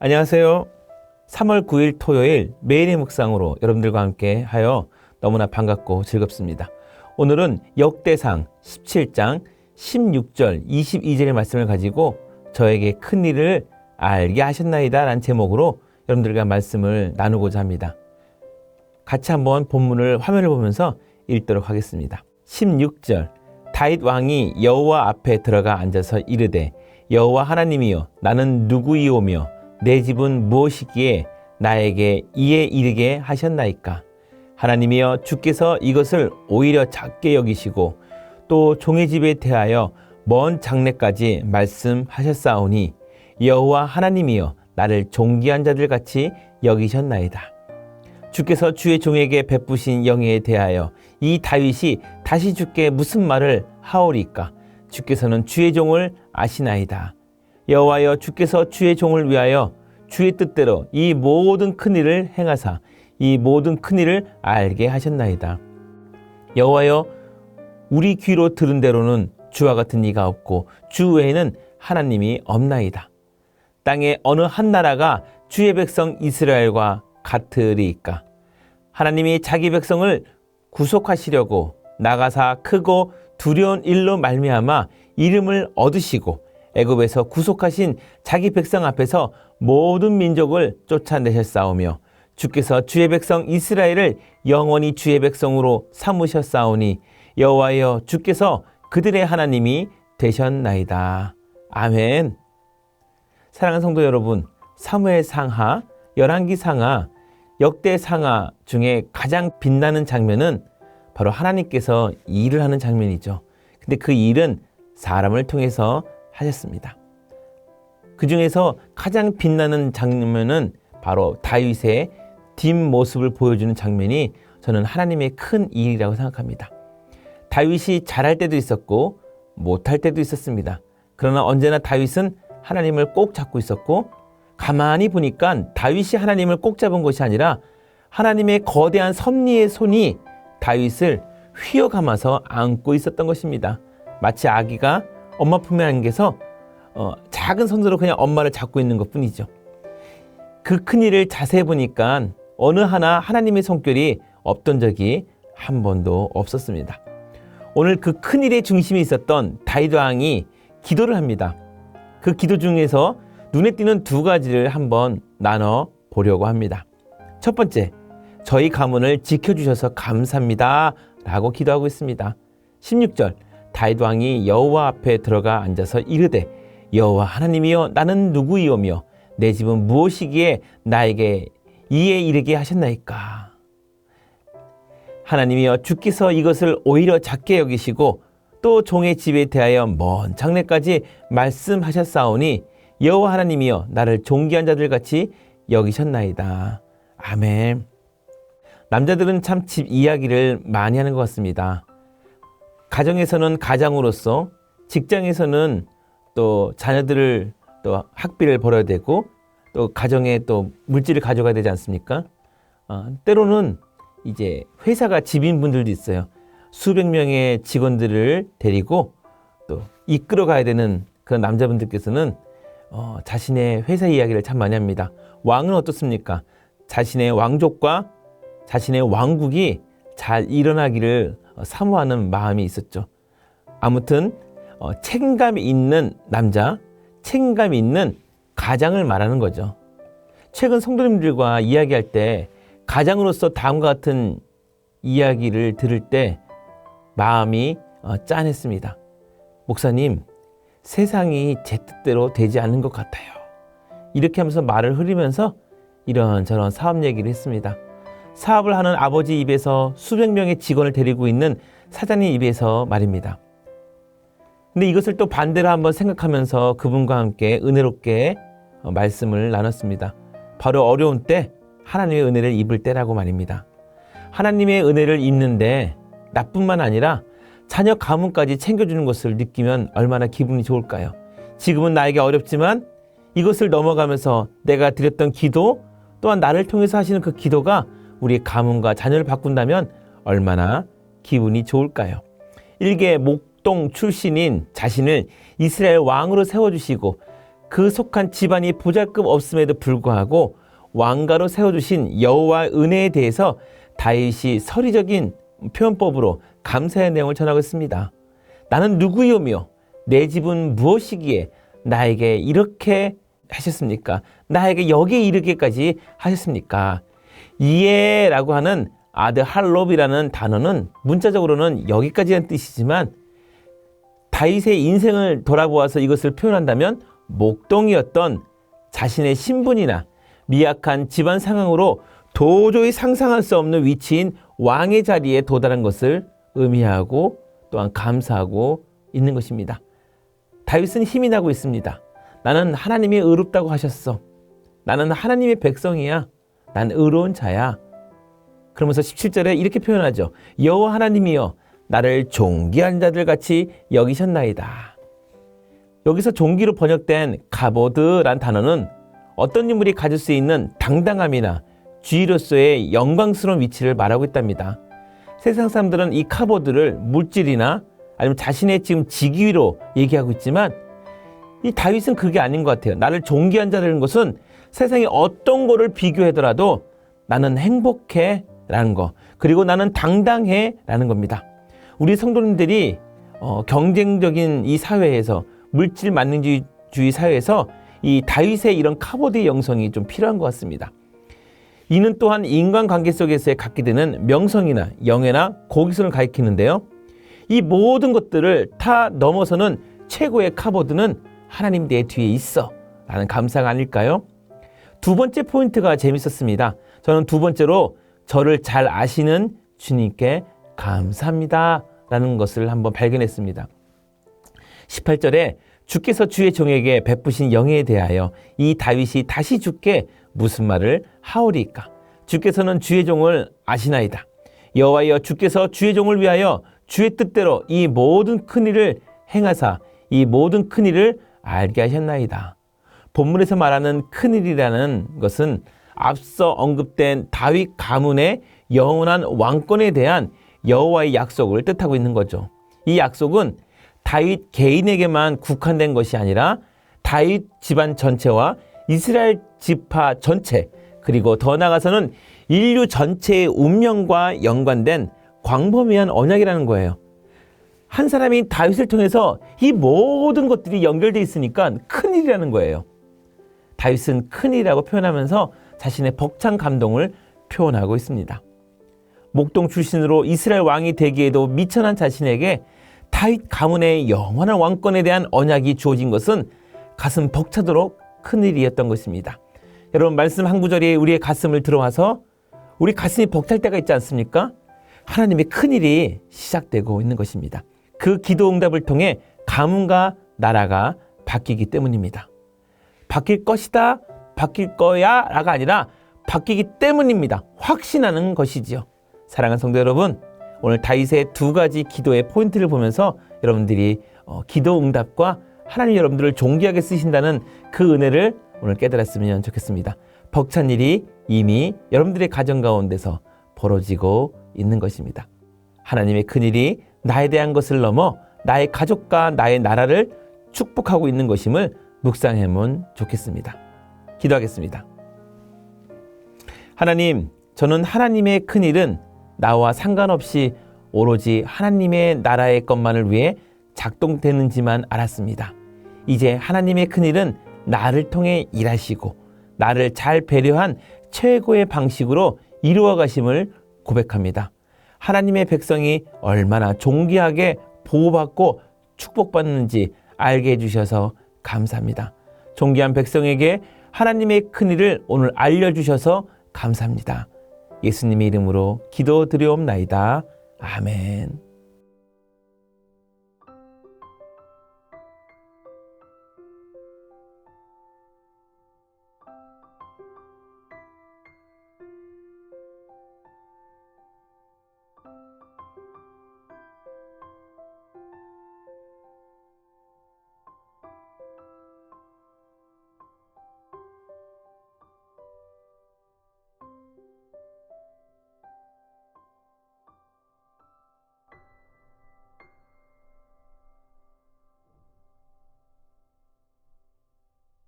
안녕하세요. 3월 9일 토요일 매일의 묵상으로 여러분들과 함께 하여 너무나 반갑고 즐겁습니다. 오늘은 역대상 17장 16절 22절의 말씀을 가지고 저에게 큰 일을 알게 하셨나이다 라는 제목으로 여러분들과 말씀을 나누고자 합니다. 같이 한번 본문을 화면을 보면서 읽도록 하겠습니다. 16절 다윗 왕이 여호와 앞에 들어가 앉아서 이르되 여호와 하나님이여 나는 누구이오며 내 집은 무엇이기에 나에게 이에 이르게 하셨나이까? 하나님이여 주께서 이것을 오히려 작게 여기시고 또 종의 집에 대하여 먼 장래까지 말씀하셨사오니 여호와 하나님이여 나를 존귀한 자들 같이 여기셨나이다. 주께서 주의 종에게 베푸신 영예에 대하여 이 다윗이 다시 주께 무슨 말을 하오리까? 주께서는 주의 종을 아시나이다. 여호와여 주께서 주의 종을 위하여 주의 뜻대로 이 모든 큰 일을 행하사 이 모든 큰 일을 알게 하셨나이다. 여호와여 우리 귀로 들은 대로는 주와 같은 이가 없고 주 외에는 하나님이 없나이다. 땅에 어느 한 나라가 주의 백성 이스라엘과 같으리이까? 하나님이 자기 백성을 구속하시려고 나가사 크고 두려운 일로 말미암아 이름을 얻으시고 애굽에서 구속하신 자기 백성 앞에서 모든 민족을 쫓아내셨사오며 주께서 주의 백성 이스라엘을 영원히 주의 백성으로 삼으셨사오니 여호와여 주께서 그들의 하나님이 되셨나이다. 아멘. 사랑하는 성도 여러분, 사무엘 상하, 열왕기 상하, 역대 상하 중에 가장 빛나는 장면은 바로 하나님께서 일을 하는 장면이죠. 근데 그 일은 사람을 통해서 하셨습니다. 그 중에서 가장 빛나는 장면은 바로 다윗의 뒷모습을 보여주는 장면이 저는 하나님의 큰 일이라고 생각합니다. 다윗이 잘할 때도 있었고 못할 때도 있었습니다. 그러나 언제나 다윗은 하나님을 꼭 잡고 있었고 가만히 보니까 다윗이 하나님을 꼭 잡은 것이 아니라 하나님의 거대한 섭리의 손이 다윗을 휘어감아서 안고 있었던 것입니다. 마치 아기가 엄마 품에 안겨서 작은 손으로 그냥 엄마를 잡고 있는 것 뿐이죠. 그 큰일을 자세히 보니까 어느 하나 하나님의 손길이 없던 적이 한 번도 없었습니다. 오늘 그 큰일의 중심에 있었던 다윗 왕이 기도를 합니다. 그 기도 중에서 눈에 띄는 두 가지를 한번 나눠 보려고 합니다. 첫 번째, 저희 가문을 지켜주셔서 감사합니다 라고 기도하고 있습니다. 16절 다윗 왕이 여호와 앞에 들어가 앉아서 이르되 여호와 하나님이여 나는 누구이오며 내 집은 무엇이기에 나에게 이에 이르게 하셨나이까? 하나님이여 주께서 이것을 오히려 작게 여기시고 또 종의 집에 대하여 먼 장래까지 말씀하셨사오니 여호와 하나님이여 나를 존귀한 자들 같이 여기셨나이다. 아멘. 남자들은 참 집 이야기를 많이 하는 것 같습니다. 가정에서는 가장으로서, 직장에서는 또 자녀들을 또 학비를 벌어야 되고 또 가정에 또 물질을 가져가야 되지 않습니까? 때로는 이제 회사가 집인 분들도 있어요. 수백 명의 직원들을 데리고 또 이끌어 가야 되는 그런 남자분들께서는 자신의 회사 이야기를 참 많이 합니다. 왕은 어떻습니까? 자신의 왕족과 자신의 왕국이 잘 일어나기를 사모하는 마음이 있었죠. 아무튼 책임감이 있는 남자, 책임감이 있는 가장을 말하는 거죠. 최근 성도님들과 이야기할 때 가장으로서 다음과 같은 이야기를 들을 때 마음이 짠했습니다. 목사님, 세상이 제 뜻대로 되지 않는 것 같아요. 이렇게 하면서 말을 흐리면서 이런저런 사업 얘기를 했습니다. 사업을 하는 아버지 입에서 수백 명의 직원을 데리고 있는 사장님 입에서 말입니다. 근데 이것을 또 반대로 한번 생각하면서 그분과 함께 은혜롭게 말씀을 나눴습니다. 바로 어려운 때 하나님의 은혜를 입을 때라고 말입니다. 하나님의 은혜를 입는데 나뿐만 아니라 자녀 가문까지 챙겨주는 것을 느끼면 얼마나 기분이 좋을까요? 지금은 나에게 어렵지만 이것을 넘어가면서 내가 드렸던 기도 또한 나를 통해서 하시는 그 기도가 우리 가문과 자녀를 바꾼다면 얼마나 기분이 좋을까요? 일개 목동 출신인 자신을 이스라엘 왕으로 세워주시고 그 속한 집안이 보잘것 없음에도 불구하고 왕가로 세워주신 여호와의 은혜에 대해서 다윗이 서리적인 표현법으로 감사의 내용을 전하고 있습니다. 나는 누구이오며 내 집은 무엇이기에 나에게 이렇게 하셨습니까? 나에게 여기에 이르기까지 하셨습니까? 이에라고 하는 아드할롭이라는 단어는 문자적으로는 여기까지라는 뜻이지만 다윗의 인생을 돌아보아서 이것을 표현한다면 목동이었던 자신의 신분이나 미약한 집안 상황으로 도저히 상상할 수 없는 위치인 왕의 자리에 도달한 것을 의미하고 또한 감사하고 있는 것입니다. 다윗은 힘이 나고 있습니다. 나는 하나님이 의롭다고 하셨어. 나는 하나님의 백성이야. 난 의로운 자야. 그러면서 17절에 이렇게 표현하죠. 여호와 하나님이여 나를 존귀한 자들 같이 여기셨나이다. 여기서 존귀로 번역된 가보드란 단어는 어떤 인물이 가질 수 있는 당당함이나 주의로서의 영광스러운 위치를 말하고 있답니다. 세상 사람들은 이 카보드를 물질이나 아니면 자신의 지금 직위로 얘기하고 있지만 이 다윗은 그게 아닌 것 같아요. 나를 존귀한 자라는 것은 세상에 어떤 거를 비교하더라도 나는 행복해 라는 거, 그리고 나는 당당해 라는 겁니다. 우리 성도님들이 경쟁적인 이 사회에서, 물질 만능주의 사회에서 이 다윗의 이런 카보드의 영성이 좀 필요한 것 같습니다. 이는 또한 인간관계 속에서 갖게 되는 명성이나 영예나 고귀성을 가리키는데요. 이 모든 것들을 다 넘어서는 최고의 카보드는 하나님 내 뒤에 있어 라는 감사가 아닐까요? 두 번째 포인트가 재밌었습니다. 저는 두 번째로 저를 잘 아시는 주님께 감사합니다 라는 것을 한번 발견했습니다. 18절에 주께서 주의 종에게 베푸신 영예에 대하여 이 다윗이 다시 주께 무슨 말을 하오리까? 주께서는 주의 종을 아시나이다. 여호와여 주께서 주의 종을 위하여 주의 뜻대로 이 모든 큰일을 행하사 이 모든 큰일을 알게 하셨나이다. 본문에서 말하는 큰일이라는 것은 앞서 언급된 다윗 가문의 영원한 왕권에 대한 여호와의 약속을 뜻하고 있는 거죠. 이 약속은 다윗 개인에게만 국한된 것이 아니라 다윗 집안 전체와 이스라엘 지파 전체, 그리고 더 나아가서는 인류 전체의 운명과 연관된 광범위한 언약이라는 거예요. 한 사람이 다윗을 통해서 이 모든 것들이 연결되어 있으니까 큰일이라는 거예요. 다윗은 큰일이라고 표현하면서 자신의 벅찬 감동을 표현하고 있습니다. 목동 출신으로 이스라엘 왕이 되기에도 미천한 자신에게 다윗 가문의 영원한 왕권에 대한 언약이 주어진 것은 가슴 벅차도록 큰일이었던 것입니다. 여러분, 말씀 한 구절이 우리의 가슴을 들어와서 우리 가슴이 벅찰 때가 있지 않습니까? 하나님의 큰일이 시작되고 있는 것입니다. 그 기도 응답을 통해 가문과 나라가 바뀌기 때문입니다. 바뀔 것이다, 바뀔 거야 라가 아니라 바뀌기 때문입니다. 확신하는 것이지요. 사랑하는 성도 여러분, 오늘 다윗의 두 가지 기도의 포인트를 보면서 여러분들이 기도 응답과 하나님 여러분들을 존귀하게 쓰신다는 그 은혜를 오늘 깨달았으면 좋겠습니다. 벅찬 일이 이미 여러분들의 가정 가운데서 벌어지고 있는 것입니다. 하나님의 큰일이 나에 대한 것을 넘어 나의 가족과 나의 나라를 축복하고 있는 것임을 묵상해보면 좋겠습니다. 기도하겠습니다. 하나님, 저는 하나님의 큰일은 나와 상관없이 오로지 하나님의 나라의 것만을 위해 작동되는지만 알았습니다. 이제 하나님의 큰일은 나를 통해 일하시고 나를 잘 배려한 최고의 방식으로 이루어 가심을 고백합니다. 하나님의 백성이 얼마나 존귀하게 보호받고 축복받는지 알게 해주셔서 감사합니다. 존귀한 백성에게 하나님의 큰일을 오늘 알려주셔서 감사합니다. 예수님의 이름으로 기도드리옵나이다. 아멘.